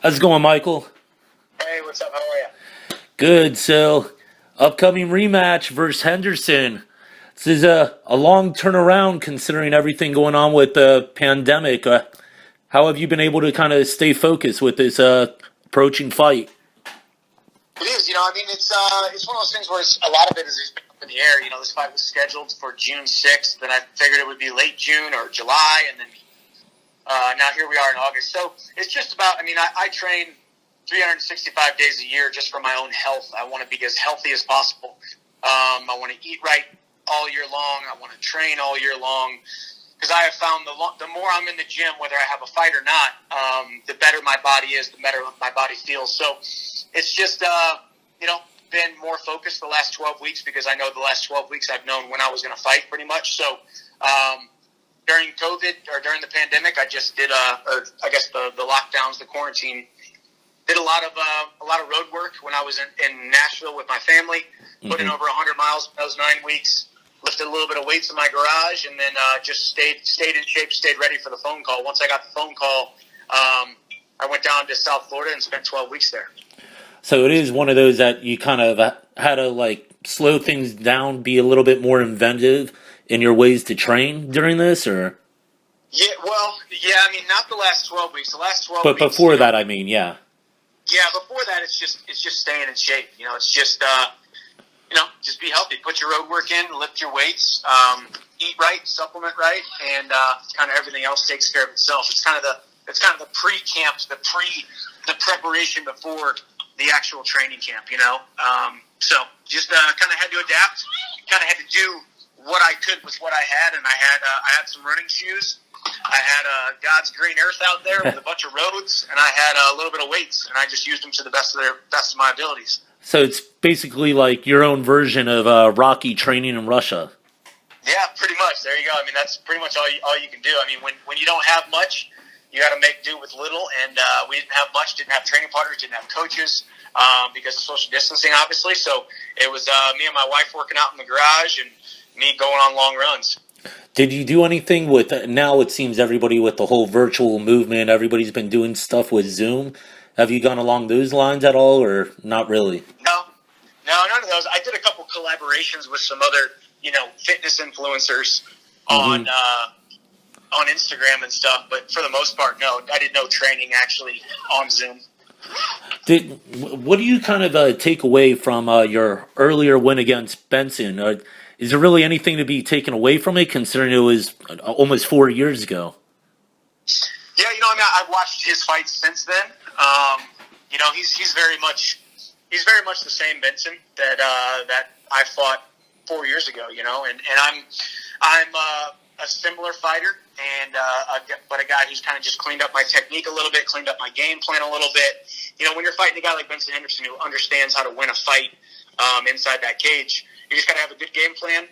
How's it going, Michael? Hey, what's up? How are you? Good. So, upcoming rematch versus Henderson. This is a long turnaround considering everything going on with the pandemic. How have you been able to kind of stay focused with this approaching fight? It is, it's one of those things where a lot of it is up in the air. This fight was scheduled for June 6th, and I figured it would be late June or July, and then now here we are in August. So it's just about, I train 365 days a year just for my own health. I want to be as healthy as possible. I want to eat right all year long. I want to train all year long. Because I have found the more I'm in the gym, whether I have a fight or not, the better my body is, the better my body feels. So it's just, been more focused the last 12 weeks because I know the last 12 weeks I've known when I was going to fight pretty much. So during COVID or during the pandemic, I just did, the lockdowns, the quarantine, did a lot of road work when I was in Nashville with my family, put in over 100 miles in those 9 weeks. Lifted a little bit of weights in my garage, and then just stayed in shape, stayed ready for the phone call. Once I got the phone call, I went down to South Florida and spent 12 weeks there. So it is one of those that you kind of had to like slow things down, be a little bit more inventive in your ways to train during this, or Not the last 12 weeks. The last 12 but weeks. before that, I mean, yeah. Yeah, before that, it's just staying in shape. It's just just be healthy. Put your road work in, lift your weights, eat right, supplement right, and kind of everything else takes care of itself. It's kind of the pre-camp, the preparation before the actual training camp. So just kind of had to adapt. Kind of had to do what I could with what I had, and I had some running shoes. I had God's green earth out there with a bunch of roads, and I had a little bit of weights, and I just used them to the best of my abilities. So it's basically like your own version of Rocky training in Russia. Yeah, pretty much. There you go. That's pretty much all you can do. When you don't have much, you got to make do with little. And we didn't have much. Didn't have training partners. Didn't have coaches because of social distancing, obviously. So it was me and my wife working out in the garage and me going on long runs. Did you do anything with now? It seems everybody with the whole virtual movement, everybody's been doing stuff with Zoom. Have you gone along those lines at all, or not really? No, none of those. I did a couple collaborations with some other, fitness influencers Mm-hmm. on Instagram and stuff. But for the most part, no, I did no training actually on Zoom. What do you kind of take away from your earlier win against Benson? Is there really anything to be taken away from it, considering it was almost 4 years ago? Yeah, I've watched his fights since then. He's very much the same Benson that I fought 4 years ago. And I'm a similar fighter, and but a guy who's kind of just cleaned up my technique a little bit, cleaned up my game plan a little bit. When you're fighting a guy like Benson Henderson who understands how to win a fight inside that cage, you just got to have a good game plan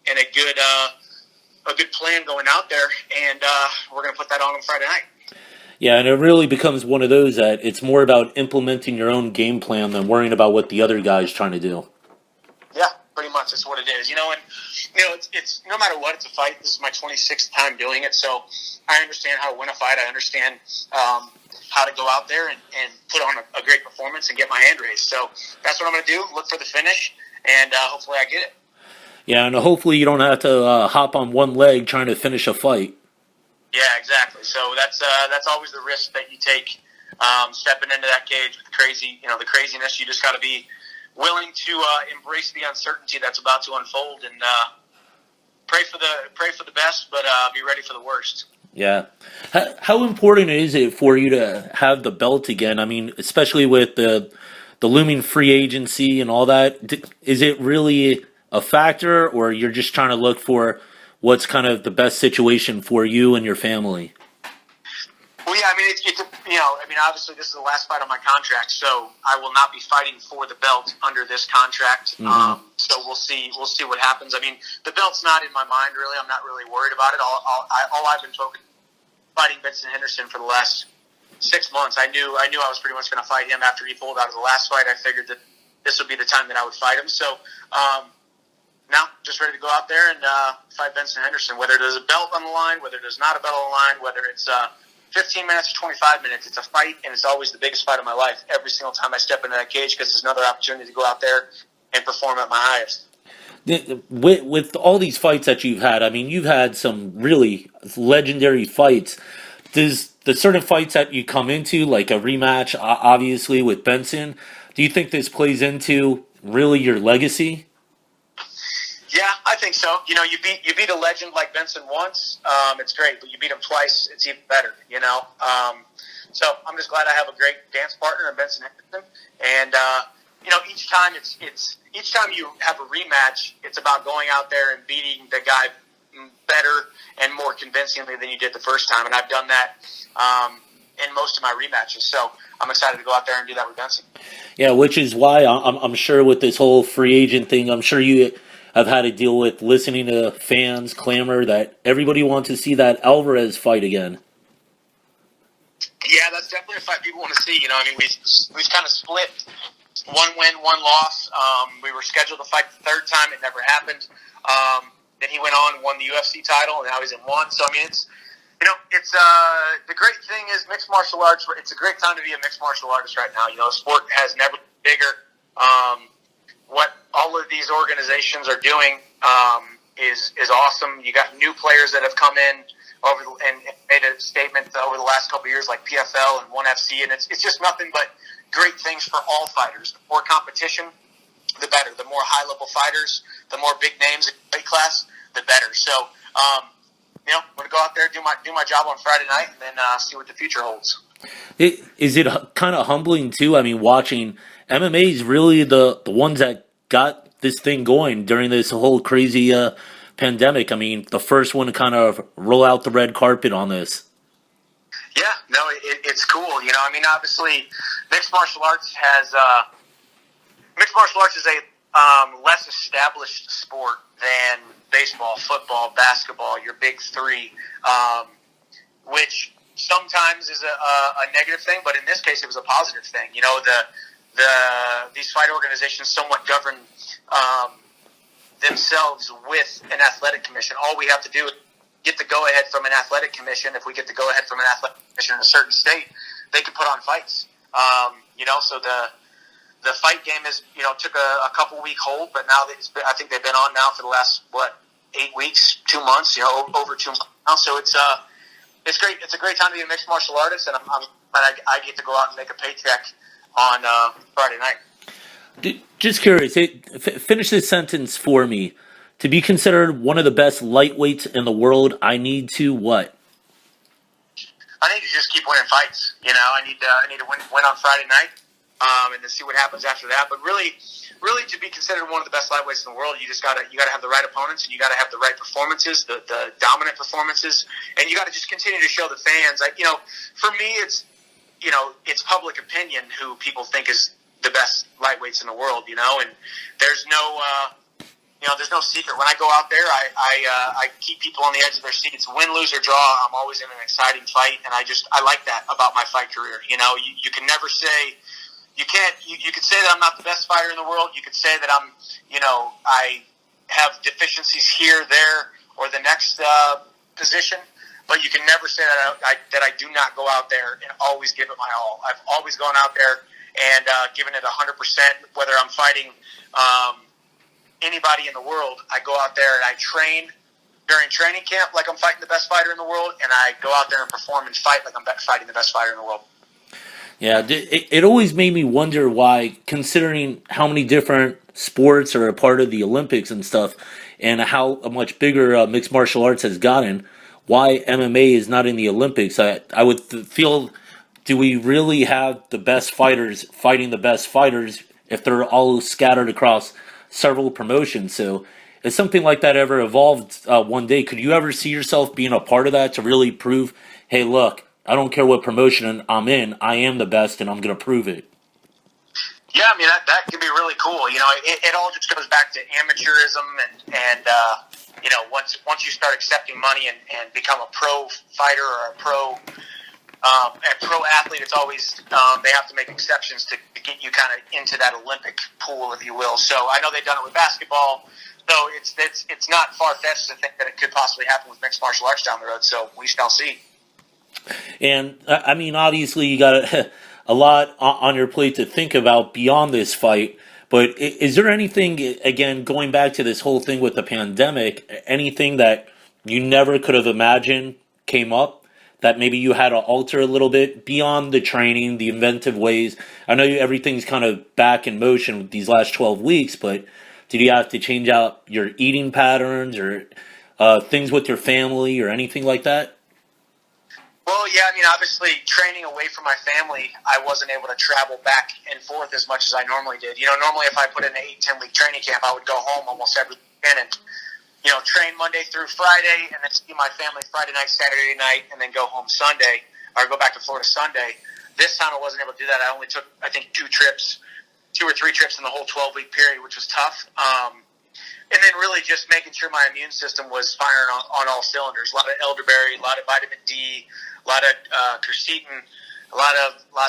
and a good plan going out there, and we're going to put that on Friday night. Yeah, and it really becomes one of those that it's more about implementing your own game plan than worrying about what the other guy's trying to do. Yeah, pretty much that's what it is. It's no matter what, it's a fight. This is my 26th time doing it, so I understand how to win a fight. I understand how to go out there and put on a great performance and get my hand raised. So that's what I'm going to do. Look for the finish, and hopefully I get it. Yeah, and hopefully you don't have to hop on one leg trying to finish a fight. Yeah, exactly. So that's always the risk that you take stepping into that cage with the craziness. You just got to be willing to embrace the uncertainty that's about to unfold and pray for the best, but be ready for the worst. Yeah. How important is it for you to have the belt again? Especially with the looming free agency and all that. Is it really a factor, or you're just trying to look for what's kind of the best situation for you and your family? Well, yeah, obviously this is the last fight on my contract, so I will not be fighting for the belt under this contract. Mm-hmm. So we'll see what happens. The belt's not in my mind really. I'm not really worried about it. All I've been focused fighting Benson Henderson for the last 6 months. I knew I was pretty much going to fight him after he pulled out of the last fight. I figured that this would be the time that I would fight him. So now just ready to go out there and fight Benson Henderson. Whether there's a belt on the line, whether there's not a belt on the line, whether it's 15 minutes or 25 minutes. It's a fight, and it's always the biggest fight of my life every single time I step into that cage because it's another opportunity to go out there and perform at my highest. With all these fights that you've had, I mean, you've had some really legendary fights. Does the certain fights that you come into, like a rematch, obviously with Benson, do you think this plays into really your legacy? Yeah, I think so. You know, you beat a legend like Benson once, it's great, but you beat him twice, it's even better. You know, so I'm just glad I have a great dance partner in Benson Henderson, and you know, each time each time you have a rematch, it's about going out there and beating the guy better and more convincingly than you did the first time, and I've done that in most of my rematches. So I'm excited to go out there and do that with Benson. Yeah, which is why I'm sure with this whole free agent thing, I'm sure you have had to deal with listening to fans clamor that everybody wants to see that Alvarez fight again. Yeah, that's definitely a fight people want to see. You know, I mean, we've kind of split. One win, one loss. We were scheduled to fight the third time. It never happened. Then he went on and won the UFC title, and now he's in one. So, I mean, it's the great thing is mixed martial arts. It's a great time to be a mixed martial artist right now. You know, sport has never been bigger. What all of these organizations are doing is awesome. You got new players that have come in and made a statement over the last couple of years, like PFL and ONE FC, and it's just nothing but great things for all fighters. The more competition, the better. The more high-level fighters, the more big names in weight class, the better. So, you know, I'm going to go out there, do my job on Friday night, and then see what the future holds. Is it kind of humbling too? I mean, watching MMA is really the ones that got this thing going during this whole crazy pandemic. I mean, the first one to kind of roll out the red carpet on this. Yeah, no, it's cool. You know, I mean, obviously, mixed martial arts is a less established sport than baseball, football, basketball, your big three, which sometimes is a negative thing, but in this case, it was a positive thing. You know, these fight organizations somewhat govern themselves with an athletic commission. All we have to do is get the go-ahead from an athletic commission. If we get the go-ahead from an athletic commission in a certain state, they can put on fights. You know, so the fight game took a couple week hold, but now I think they've been on now for the last 8 weeks, 2 months. You know, over 2 months now. So it's great. It's a great time to be a mixed martial artist, and I get to go out and make a paycheck on Friday night. Just curious, finish this sentence for me. To be considered one of the best lightweights in the world, I need to what? I need to just keep winning fights. You know, I need to win on Friday night, and then see what happens after that. But really, to be considered one of the best lightweights in the world, you gotta have the right opponents, and you gotta have the right performances, the dominant performances, and you gotta just continue to show the fans. For me, it's public opinion who people think is the best lightweights in the world. You know, and there's no secret. When I go out there, I keep people on the edge of their seats. Win, lose, or draw, I'm always in an exciting fight, and I like that about my fight career. You know, you can never say. You could say that I'm not the best fighter in the world. You could say that I have deficiencies here, there, or the next position. But you can never say that I do not go out there and always give it my all. I've always gone out there and given it 100%. Whether I'm fighting anybody in the world, I go out there and I train during training camp like I'm fighting the best fighter in the world, and I go out there and perform and fight like I'm fighting the best fighter in the world. Yeah, it always made me wonder why, considering how many different sports are a part of the Olympics and stuff, and how much bigger mixed martial arts has gotten, why MMA is not in the Olympics. I would feel, do we really have the best fighters fighting the best fighters if they're all scattered across several promotions? So if something like that ever evolved one day, could you ever see yourself being a part of that to really prove, hey, look, I don't care what promotion I'm in, I am the best, and I'm going to prove it? Yeah, I mean, that could be really cool. You know, it all just goes back to amateurism, and once you start accepting money and become a pro fighter or a pro athlete, it's always they have to make exceptions to get you kind of into that Olympic pool, if you will. So I know they've done it with basketball, so it's not far-fetched to think that it could possibly happen with mixed martial arts down the road. So we shall see. And I mean, obviously, you got a lot on your plate to think about beyond this fight. But is there anything, again, going back to this whole thing with the pandemic, anything that you never could have imagined came up that maybe you had to alter a little bit beyond the training, the inventive ways? I know everything's kind of back in motion with these last 12 weeks, but did you have to change out your eating patterns or things with your family or anything like that? Well, yeah, I mean, obviously, training away from my family, I wasn't able to travel back and forth as much as I normally did. Normally if I put in an 8-10 week training camp, I would go home almost every weekend and, train Monday through Friday and then see my family Friday night, Saturday night, and then go home Sunday, or go back to Florida Sunday. This time I wasn't able to do that. I only took, I think, 2 or 3 trips in the whole 12-week period, which was tough. And then really just making sure my immune system was firing on all cylinders. A lot of elderberry, a lot of vitamin D, a lot of quercetin, a lot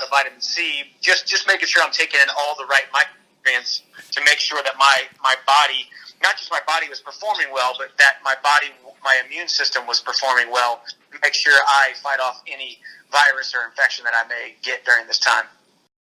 of vitamin C. Just making sure I'm taking in all the right micronutrients to make sure that my body, not just my body was performing well, but that my immune system was performing well to make sure I fight off any virus or infection that I may get during this time.